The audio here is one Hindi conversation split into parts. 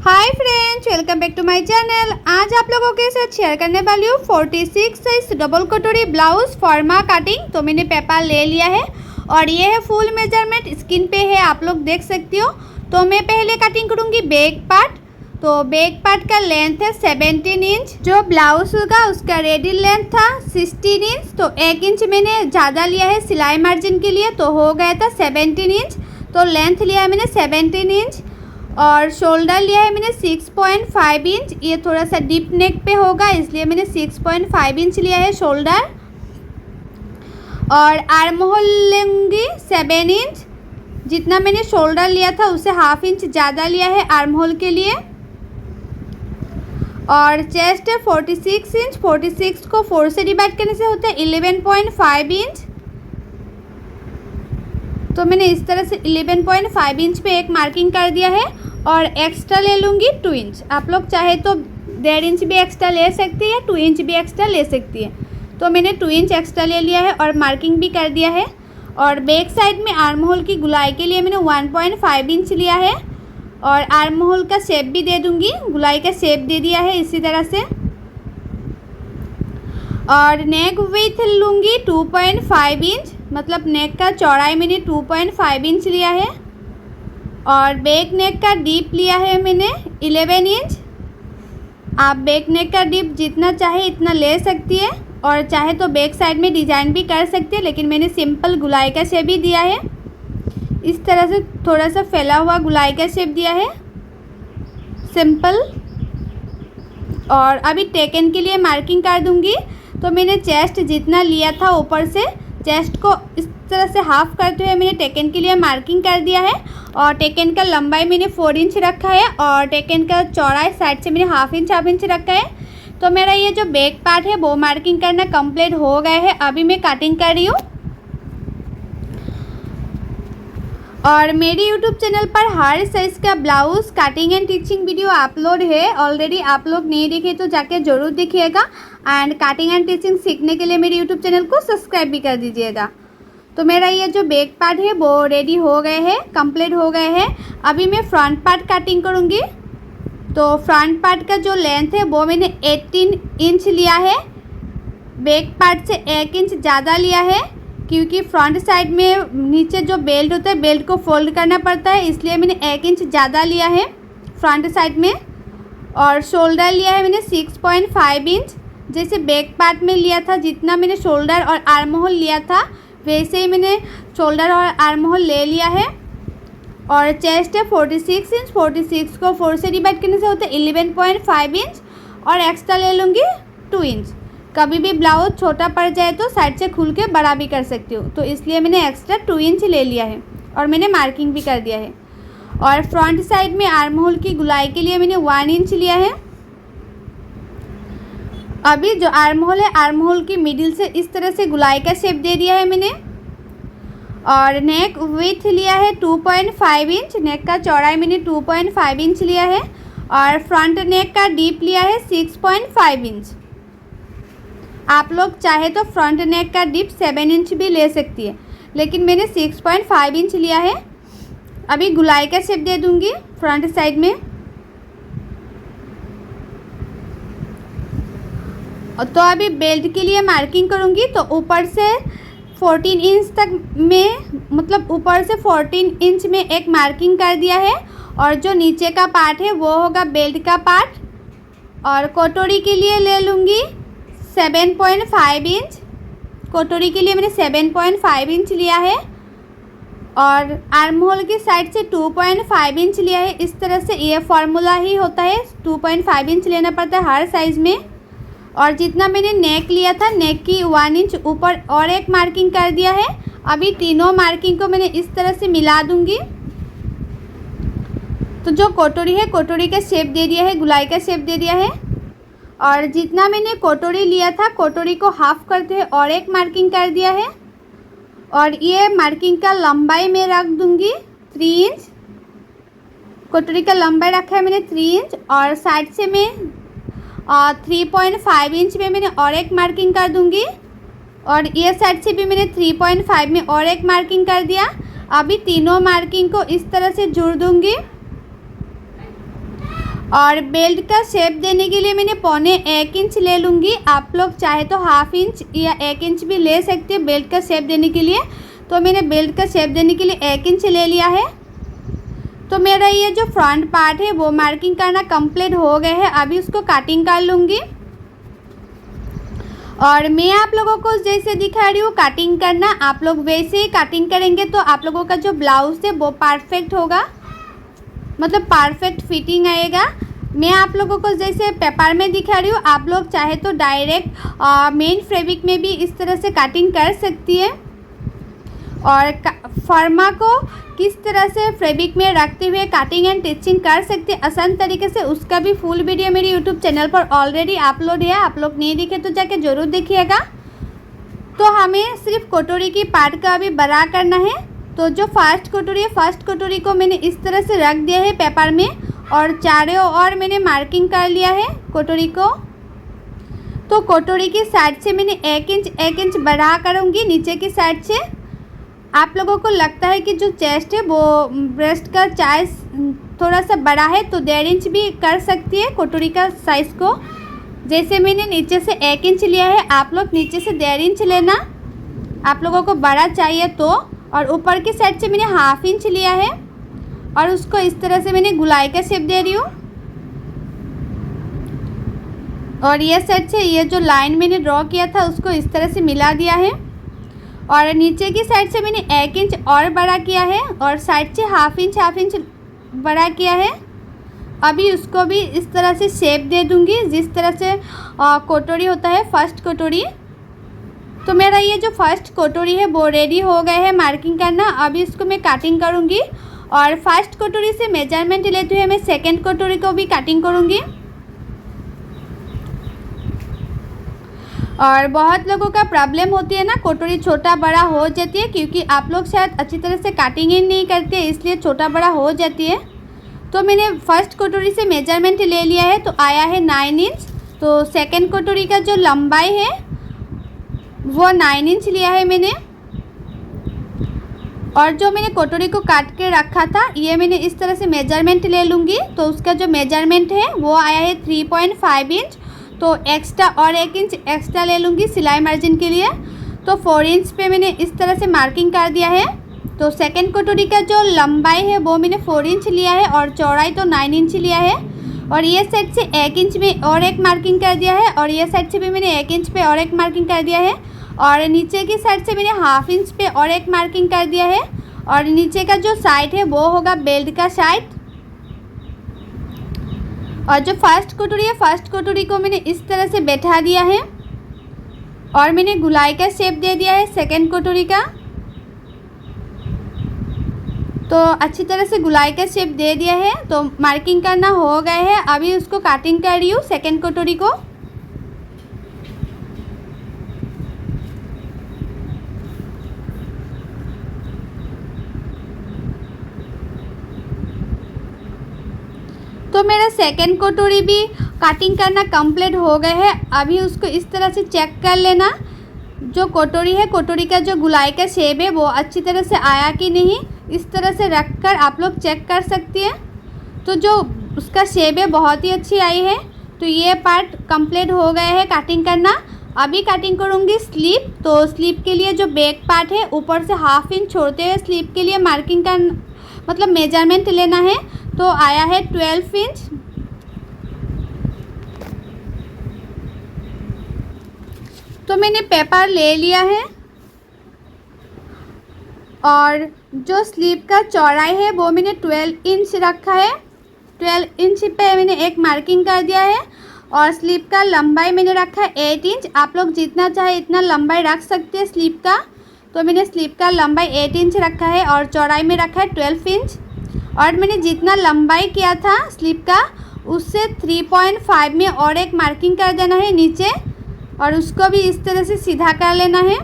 Hi friends, welcome back to my channel. आज आप लोगों के साथ शेयर करने वाली हूँ 46 साइज डबल कटोरी ब्लाउज फॉर्मा कटिंग। तो मैंने पेपर ले लिया है और ये है फुल मेजरमेंट, स्क्रीन पे है, आप लोग देख सकती हो। तो मैं पहले कटिंग करूँगी बैक पार्ट। तो बैक पार्ट का लेंथ है 17 इंच। जो ब्लाउज होगा उसका रेडी लेंथ था 16 इंच। तो 1 इंच मैंने ज़्यादा लिया है सिलाई मार्जिन के लिए, तो हो गया था 17 इंच। तो लेंथ लिया है मैंने 17 इंच और शोल्डर लिया है मैंने 6.5 इंच। ये थोड़ा सा डीप नेक पे होगा इसलिए मैंने 6.5 इंच लिया है शोल्डर। और आर्म होल लूँगी 7 इंच। जितना मैंने शोल्डर लिया था उससे हाफ इंच ज़्यादा लिया है आर्म होल के लिए। और चेस्ट है 46 इंच। 46 को 4 से डिवाइड करने से होता है 11.5 इंच। तो मैंने इस तरह से 11.5 इंच पे एक मार्किंग कर दिया है और एक्स्ट्रा ले लूँगी 2 इंच। आप लोग चाहे तो 1.5 इंच भी एक्स्ट्रा ले सकती है, 2 इंच भी एक्स्ट्रा ले सकती है। तो मैंने 2 इंच एक्स्ट्रा ले लिया है और मार्किंग भी कर दिया है। और बैक साइड में आर्म होल की गुलाई के लिए मैंने 1.5 इंच लिया है और आर्म होल का शेप भी दे दूँगी, गुलाई का शेप दे दिया है इसी तरह से। और नेक विड्थ लूँगी 2.5 इंच, मतलब नेक का चौड़ाई मैंने 2.5 इंच लिया है। और बैक नेक का डीप लिया है मैंने 11 इंच। आप बैक नेक का डीप जितना चाहे इतना ले सकती है और चाहे तो बैक साइड में डिज़ाइन भी कर सकती है, लेकिन मैंने सिंपल गुलाई का शेप ही दिया है। इस तरह से थोड़ा सा फैला हुआ गुलाई का शेप दिया है सिंपल। और अभी टेकन के लिए मार्किंग कर दूंगी। तो मैंने चेस्ट जितना लिया था ऊपर से, चेस्ट को इस तरह से हाफ करते हुए मैंने टेकन के लिए मार्किंग कर दिया है। और टेकन का लंबाई मैंने 4 इंच रखा है और टेकन का चौड़ाई साइड से मैंने हाफ इंच रखा है। तो मेरा ये जो बैक पार्ट है वो मार्किंग करना कंप्लीट हो गया है। अभी मैं कटिंग कर रही हूँ। और मेरी यूट्यूब चैनल पर हर साइज़ का blouse cutting and teaching video upload है ऑलरेडी। आप लोग नहीं देखे तो जाके ज़रूर देखिएगा। एंड कटिंग एंड टीचिंग सीखने के लिए मेरे यूट्यूब चैनल को सब्सक्राइब भी कर दीजिएगा। तो मेरा ये जो बैक पार्ट है वो रेडी हो गए हैं, कंप्लीट हो गए हैं। अभी मैं फ्रंट पार्ट कटिंग करूँगी। तो फ्रंट पार्ट का जो लेंथ है वो मैंने 18 इंच लिया है। बैक पार्ट से 1 इंच ज़्यादा लिया है क्योंकि फ्रंट साइड में नीचे जो बेल्ट होता है बेल्ट को फोल्ड करना पड़ता है, इसलिए मैंने 1 इंच ज़्यादा लिया है फ्रंट साइड में। और शोल्डर लिया है मैंने 6.5 इंच। जैसे बैक पार्ट में लिया था जितना मैंने शोल्डर और आर्म होल लिया था वैसे ही मैंने शोल्डर और आर्म होल ले लिया है। और चेस्ट है 46 इंच। 46 को 4 से डिवाइड करने से होता है 11.5 इंच और एक्स्ट्रा ले लूँगी 2 इंच। कभी भी ब्लाउज छोटा पड़ जाए तो साइड से खुल के बड़ा भी कर सकती हूँ, तो इसलिए मैंने एक्स्ट्रा 2 इंच ले लिया है और मैंने मार्किंग भी कर दिया है। और फ्रंट साइड में आर्म होल की गुलाई के लिए मैंने 1 इंच लिया है। अभी जो आर्म होल है आर्म होल की मिडिल से इस तरह से गुलाई का शेप दे दिया है मैंने। और नेक विड्थ लिया है 2.5 इंच। नेक का चौड़ाई मैंने 2.5 इंच लिया है। और फ्रंट नेक का डीप लिया है 6.5 इंच। आप लोग चाहे तो फ्रंट नेक का डीप 7 इंच भी ले सकती है, लेकिन मैंने 6.5 इंच लिया है। अभी गुलाई का शेप दे दूंगी फ्रंट साइड में। तो अभी बेल्ट के लिए मार्किंग करूंगी। तो ऊपर से 14 इंच तक में, मतलब ऊपर से 14 इंच में एक मार्किंग कर दिया है। और जो नीचे का पार्ट है वो होगा बेल्ट का पार्ट। और कटोरी के लिए ले लूँगी 7.5 इंच। कटोरी के लिए मैंने 7.5 इंच लिया है। और आर्म होल की साइड से 2.5 इंच लिया है। इस तरह से ये फार्मूला ही होता है, 2.5 इंच लेना पड़ता है हर साइज़ में। और जितना मैंने नेक लिया था नेक की 1 इंच ऊपर और एक मार्किंग कर दिया है। अभी तीनों मार्किंग को मैंने इस तरह से मिला दूंगी। तो जो कटोरी है कटोरी का शेप दे दिया है, गुलाई का शेप दे दिया है। और जितना मैंने कटोरी लिया था कटोरी को हाफ करते हुए और एक मार्किंग कर दिया है। और ये मार्किंग का लंबाई मैं रख दूंगी 3 इंच। कटोरी का लंबाई रखा है मैंने 3 इंच। और साइड से मैं 3.5 इंच में मैंने और एक मार्किंग कर दूंगी। और ये साइड से भी मैंने 3.5 में और एक मार्किंग कर दिया। अभी तीनों मार्किंग को इस तरह से जुड़ दूंगी। और बेल्ट का शेप देने के लिए मैंने 1.25 इंच ले लूँगी। आप लोग चाहे तो 1/2 इंच या 1 इंच भी ले सकते हैं बेल्ट का शेप देने के लिए। तो मैंने बेल्ट का शेप देने के लिए 1 इंच ले लिया है। तो मेरा ये जो फ्रंट पार्ट है वो मार्किंग करना कंप्लीट हो गया है। अभी उसको कटिंग कर लूँगी। और मैं आप लोगों को जैसे दिखा रही हूँ कटिंग करना, आप लोग वैसे ही कटिंग करेंगे तो आप लोगों का जो ब्लाउज़ है वो परफेक्ट होगा, मतलब परफेक्ट फिटिंग आएगा। मैं आप लोगों को जैसे पेपर में दिखा रही हूँ, आप लोग चाहे तो डायरेक्ट मेन फैब्रिक में भी इस तरह से कटिंग कर सकती है। और फर्मा को किस तरह से फैब्रिक में रखते हुए कटिंग एंड टिचिंग कर सकते हैं आसान तरीके से, उसका भी फुल वीडियो मेरे यूट्यूब चैनल पर ऑलरेडी अपलोड है। आप लोग नहीं देखे तो जाके ज़रूर देखिएगा। तो हमें सिर्फ कटोरी की पार्ट का अभी बड़ा करना है। तो जो फर्स्ट कटोरी है, फर्स्ट कटोरी को मैंने इस तरह से रख दिया है पेपर में और चारों ओर मैंने मार्किंग कर लिया है कटोरी को। तो कटोरी की साइड से मैंने 1 इंच बढ़ा करूँगी नीचे की साइड से। आप लोगों को लगता है कि जो चेस्ट है वो ब्रेस्ट का साइज थोड़ा सा बड़ा है तो 1.5 इंच भी कर सकती है कटोरी का साइज़ को। जैसे मैंने नीचे से 1 इंच लिया है, आप लोग नीचे से 1.5 इंच लेना, आप लोगों को बड़ा चाहिए तो। और ऊपर की साइड से मैंने 1/2 इंच लिया है और उसको इस तरह से मैंने गुलाई का शेप दे रही हूँ। और ये साइड से ये जो लाइन मैंने ड्रॉ किया था उसको इस तरह से मिला दिया है। और नीचे की साइड से मैंने 1 इंच और बड़ा किया है और साइड से 1/2 इंच बड़ा किया है। अभी उसको भी इस तरह से शेप दे दूंगी जिस तरह से कटोरी होता है फर्स्ट कटोरी। तो मेरा ये जो फर्स्ट कटोरी है वो रेडी हो गया है मार्किंग करना। अभी इसको मैं कटिंग करूँगी और फर्स्ट कटोरी से मेजरमेंट लेते हुए मैं सेकेंड कटोरी को भी कटिंग करूँगी। और बहुत लोगों का प्रॉब्लम होती है ना, कटोरी छोटा बड़ा हो जाती है क्योंकि आप लोग शायद अच्छी तरह से कटिंग ही नहीं करते, इसलिए छोटा बड़ा हो जाती है। तो मैंने फर्स्ट कटोरी से मेजरमेंट ले लिया है तो आया है 9 इंच। तो सेकंड कटोरी का जो लंबाई है वो 9 इंच लिया है मैंने। और जो मैंने कटोरी को काट के रखा था ये मैंने इस तरह से मेजरमेंट ले लूँगी। तो उसका जो मेजरमेंट है वो आया है 3.5 इंच। तो एक्स्ट्रा और 1 इंच एक्स्ट्रा ले लूँगी सिलाई मार्जिन के लिए। तो 4 इंच पे मैंने इस तरह से मार्किंग कर दिया है। तो सेकंड कटोरी का जो लंबाई है वो मैंने 4 इंच लिया है और चौड़ाई तो 9 इंच लिया है। और ये साइड से 1 इंच में और एक मार्किंग कर दिया है और ये साइड से भी मैंने 1 इंच पे और एक मार्किंग कर दिया है। और नीचे की साइड से मैंने 1/2 इंच पे और एक मार्किंग कर दिया है। और नीचे का जो साइड है वो होगा बेल्ट का साइड। और जो फर्स्ट कटोरी है, फर्स्ट कटोरी को मैंने इस तरह से बैठा दिया है और मैंने गुलाई का शेप दे दिया है सेकंड कटोरी का। तो अच्छी तरह से गुलाई का शेप दे दिया है। तो मार्किंग करना हो गया है। अभी उसको कटिंग कर रही हूँ सेकंड कटोरी को। तो मेरा सेकंड कटोरी भी कटिंग करना कंप्लीट हो गया है। अभी उसको इस तरह से चेक कर लेना जो कटोरी है, कटोरी का जो गुलाई का शेप है वो अच्छी तरह से आया कि नहीं, इस तरह से रखकर आप लोग चेक कर सकती हैं। तो जो उसका शेप है बहुत ही अच्छी आई है। तो ये पार्ट कंप्लीट हो गया है कटिंग करना। अभी कटिंग करूँगी स्लीव। तो स्लीव के लिए जो बैक पार्ट है ऊपर से 1/2 इंच छोड़ते हुए स्लीव के लिए मार्किंग का मतलब मेजरमेंट लेना है। तो आया है 12 इंच। तो मैंने पेपर ले लिया है और जो स्लीव का चौड़ाई है वो मैंने 12 इंच रखा है। 12 इंच पे मैंने एक मार्किंग कर दिया है। और स्लीव का लंबाई मैंने रखा है 8 इंच। आप लोग जितना चाहे इतना लंबाई रख सकते हैं स्लीव का। तो मैंने स्लीव का लंबाई 8 इंच रखा है और चौड़ाई में रखा है 12 इंच। और मैंने जितना लंबाई किया था स्लीव का उससे 3.5 में और एक मार्किंग कर देना है नीचे और उसको भी इस तरह से सीधा कर लेना है।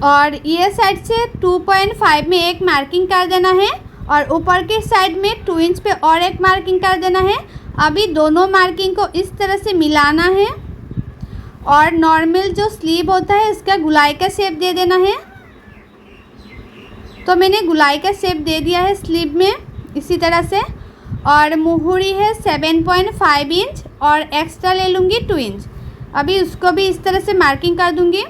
और ये साइड से 2.5 में एक मार्किंग कर देना है और ऊपर के साइड में 2 इंच पे और एक मार्किंग कर देना है। अभी दोनों मार्किंग को इस तरह से मिलाना है और नॉर्मल जो स्लीव होता है इसका गुलाई का शेप दे देना है। तो मैंने गुलाई का शेप दे दिया है स्लीव में इसी तरह से। और मुहूरी है 7.5 इंच और एक्स्ट्रा ले लूँगी 2 इंच। अभी उसको भी इस तरह से मार्किंग कर दूँगी।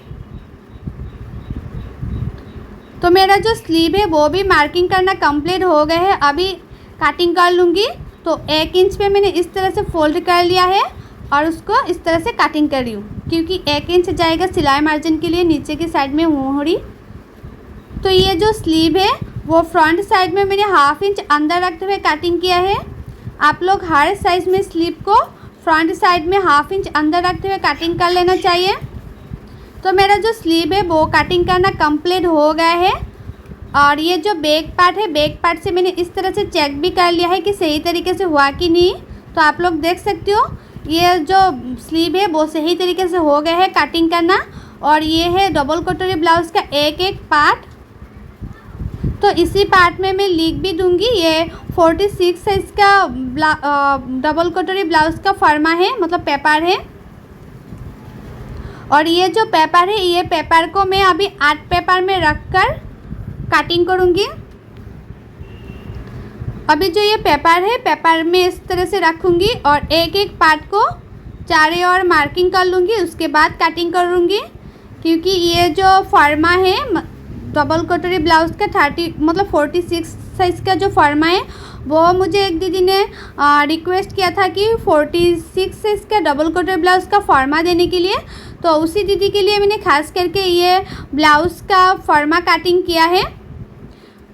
तो मेरा जो स्लीव है वो भी मार्किंग करना कंप्लीट हो गया है। अभी कटिंग कर लूँगी। तो 1 इंच पे मैंने इस तरह से फोल्ड कर लिया है और उसको इस तरह से कटिंग कर रही हूँ, क्योंकि 1 इंच जाएगा सिलाई मार्जिन के लिए नीचे की साइड में मुहूरी। तो ये जो स्लीव है वो फ्रंट साइड में मैंने 1/2 इंच अंदर रखते हुए कटिंग किया है। आप लोग हर साइज़ में स्लीव को फ्रंट साइड में 1/2 इंच अंदर रखते हुए कटिंग कर लेना चाहिए। तो मेरा जो स्लीव है वो कटिंग करना कंप्लीट हो गया है। और ये जो बैक पार्ट है, बैक पार्ट से मैंने इस तरह से चेक भी कर लिया है कि सही तरीके से हुआ कि नहीं। तो आप लोग देख सकते हो ये जो स्लीव है वो सही तरीके से हो गया है कटिंग करना। और ये है डबल कटोरी ब्लाउज़ का एक एक पार्ट। तो इसी पार्ट में मैं लिख भी दूंगी। ये 46 साइज़ का डबल कटोरी ब्लाउज़ का फर्मा है, मतलब पेपर है। और ये जो पेपर है, ये पेपर को मैं अभी 8 पेपर में रखकर कटिंग करूँगी। अभी जो ये पेपर है, पेपर में इस तरह से रखूँगी और एक एक पार्ट को चारों ओर मार्किंग कर लूँगी, उसके बाद कटिंग करूँगी। क्योंकि ये जो फर्मा है डबल कटोरी ब्लाउज़ का 46 साइज़ का जो फर्मा है, वो मुझे एक दीदी ने रिक्वेस्ट किया था कि 46 साइज़ का डबल कटोरी ब्लाउज़ का फर्मा देने के लिए। तो उसी दीदी के लिए मैंने खास करके ये ब्लाउज़ का फर्मा कटिंग किया है।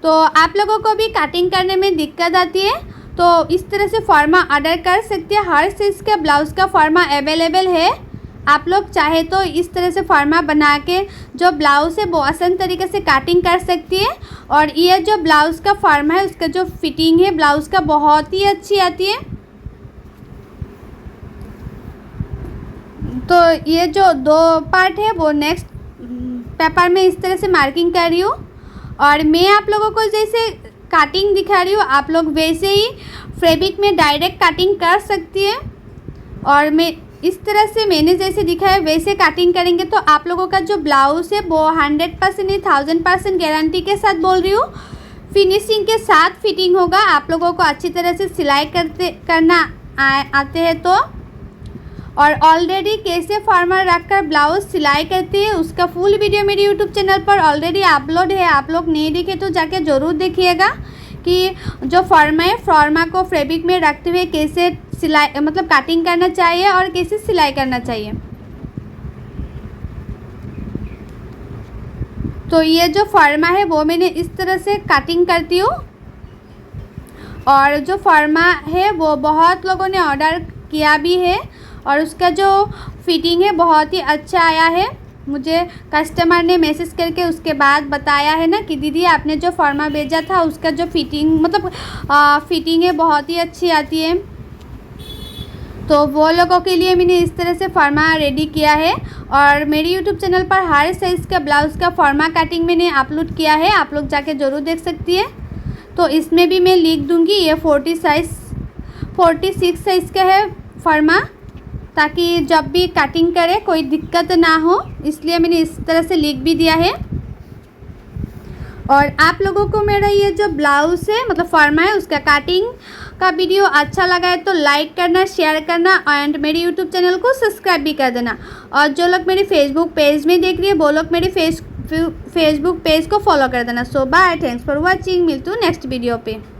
तो आप लोगों को भी कटिंग करने में दिक्कत आती है तो इस तरह से फर्मा ऑर्डर कर सकते हैं। हर साइज़ का ब्लाउज़ का फर्मा अवेलेबल है। आप लोग चाहे तो इस तरह से फर्मा बना के जो ब्लाउज़ है वो आसान तरीके से कटिंग कर सकती है। और ये जो ब्लाउज़ का फर्मा है उसका जो फिटिंग है ब्लाउज़ का बहुत ही अच्छी आती है। तो ये जो 2 पार्ट है वो नेक्स्ट पेपर में इस तरह से मार्किंग कर रही हूँ। और मैं आप लोगों को जैसे कटिंग दिखा रही हूँ, आप लोग वैसे ही फैब्रिक में डायरेक्ट कटिंग कर सकती है। और मैं इस तरह से मैंने जैसे दिखाया वैसे कटिंग करेंगे तो आप लोगों का जो ब्लाउज़ है वो 100% नहीं 1000% गारंटी के साथ बोल रही हूँ फिनिशिंग के साथ फिटिंग होगा। आप लोगों को अच्छी तरह से सिलाई करना आते हैं तो। और ऑलरेडी कैसे फॉर्मर रखकर ब्लाउज़ सिलाई करती है उसका फुल वीडियो मेरे यूट्यूब चैनल पर ऑलरेडी अपलोड है। आप लोग नहीं देखे तो जाके ज़रूर देखिएगा कि जो फॉर्मा है, फॉर्मा को फैब्रिक में रखते हुए कैसे सिलाई मतलब कटिंग करना चाहिए और कैसे सिलाई करना चाहिए। तो ये जो फॉर्मा है वो मैंने इस तरह से कटिंग करती हूँ। और जो फॉर्मा है वो बहुत लोगों ने ऑर्डर किया भी है और उसका जो फिटिंग है बहुत ही अच्छा आया है। मुझे कस्टमर ने मैसेज करके उसके बाद बताया है ना कि दीदी आपने जो फॉर्मा भेजा था उसका जो फिटिंग मतलब फिटिंग है बहुत ही अच्छी आती है। तो वो लोगों के लिए मैंने इस तरह से फॉर्मा रेडी किया है। और मेरे यूट्यूब चैनल पर हर साइज़ का ब्लाउज़ का फॉर्मा कटिंग मैंने अपलोड किया है, आप लोग जाके ज़रूर देख सकती है। तो इसमें भी मैं लिख दूँगी ये 46 साइज़ का है फॉर्मा, ताकि जब भी कटिंग करे कोई दिक्कत ना हो, इसलिए मैंने इस तरह से लिख भी दिया है। और आप लोगों को मेरा ये जो ब्लाउज़ है मतलब फॉर्मा है उसका कटिंग का वीडियो अच्छा लगा है तो लाइक करना, शेयर करना एंड मेरे यूट्यूब चैनल को सब्सक्राइब भी कर देना। और जो लोग मेरे फेसबुक पेज में देख रही है वो लोग मेरे फेसबुक पेज को फॉलो कर देना। सो बाय, थैंक्स फॉर वॉचिंग, मिलती हूँ नेक्स्ट वीडियो पे।